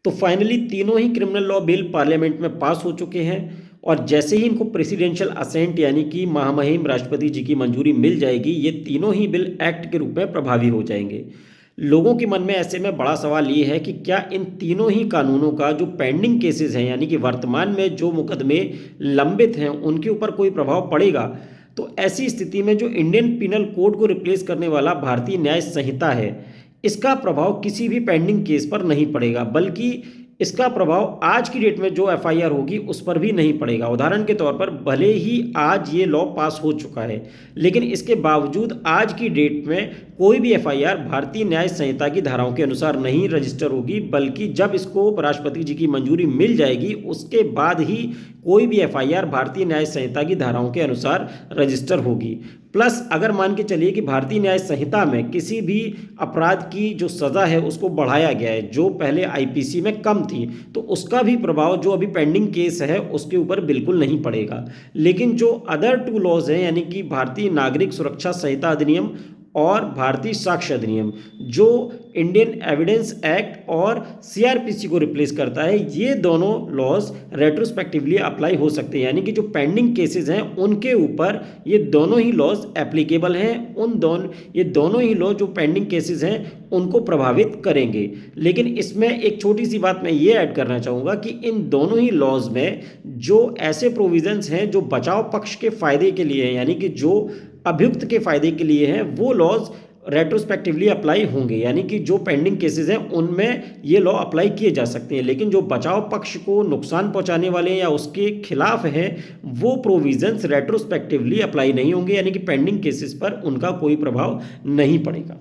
तो फाइनली तीनों ही criminal law bill parliament में पास हो चुके हैं और जैसे ही इनको प्रेसिडेंशियल असेंट यानी कि महामहिम राष्ट्रपति जी की मंजूरी मिल जाएगी, ये तीनों ही बिल एक्ट के रूप में प्रभावी हो जाएंगे। लोगों के मन में ऐसे में बड़ा सवाल ये है कि क्या इन तीनों ही कानूनों का जो पेंडिंग केसेस हैं यानी कि वर्तमान में जो मुकदमे लंबित हैं उनके ऊपर कोई प्रभाव पड़ेगा। तो ऐसी स्थिति में जो इंडियन पिनल कोड को रिप्लेस करने वाला भारतीय न्याय संहिता है, इसका प्रभाव किसी भी पेंडिंग केस पर नहीं पड़ेगा, बल्कि इसका प्रभाव आज की डेट में जो एफआईआर होगी उस पर भी नहीं पड़ेगा। उदाहरण के तौर पर भले ही आज ये लॉ पास हो चुका है, लेकिन इसके बावजूद आज की डेट में कोई भी एफआईआर भारतीय न्याय संहिता की धाराओं के अनुसार नहीं रजिस्टर होगी, बल्कि जब इसको राष्ट्रपति जी की मंजूरी मिल जाएगी उसके बाद ही कोई भी एफआईआर भारतीय न्याय संहिता की धाराओं के अनुसार रजिस्टर होगी। प्लस अगर मान के चलिए कि भारतीय न्याय संहिता में किसी भी अपराध की जो सज़ा है उसको बढ़ाया गया है, जो पहले आईपीसी में कम थी, तो उसका भी प्रभाव जो अभी पेंडिंग केस है उसके ऊपर बिल्कुल नहीं पड़ेगा। लेकिन जो अदर टू लॉज हैं यानी कि भारतीय नागरिक सुरक्षा संहिता अधिनियम और भारतीय साक्ष्य अधिनियम, जो इंडियन एविडेंस एक्ट और सीआरपीसी को रिप्लेस करता है, ये दोनों लॉज रेट्रोस्पेक्टिवली अप्लाई हो सकते हैं। यानी कि जो पेंडिंग केसेस हैं उनके ऊपर ये दोनों ही लॉज एप्लीकेबल हैं। ये दोनों ही लॉ जो पेंडिंग केसेस हैं उनको प्रभावित करेंगे। लेकिन इसमें एक छोटी सी बात मैं ये ऐड करना चाहूँगा कि इन दोनों ही लॉज में जो ऐसे प्रोविजंस हैं जो बचाव पक्ष के फायदे के लिए हैं, यानी कि जो अभियुक्त के फायदे के लिए हैं, वो लॉज रेट्रोस्पेक्टिवली अप्लाई होंगे। यानी कि जो पेंडिंग केसेस हैं उनमें ये लॉ अप्लाई किए जा सकते हैं, लेकिन जो बचाव पक्ष को नुकसान पहुंचाने वाले या उसके खिलाफ हैं वो प्रोविजंस रेट्रोस्पेक्टिवली अप्लाई नहीं होंगे, यानी कि पेंडिंग केसेस पर उनका कोई प्रभाव नहीं पड़ेगा।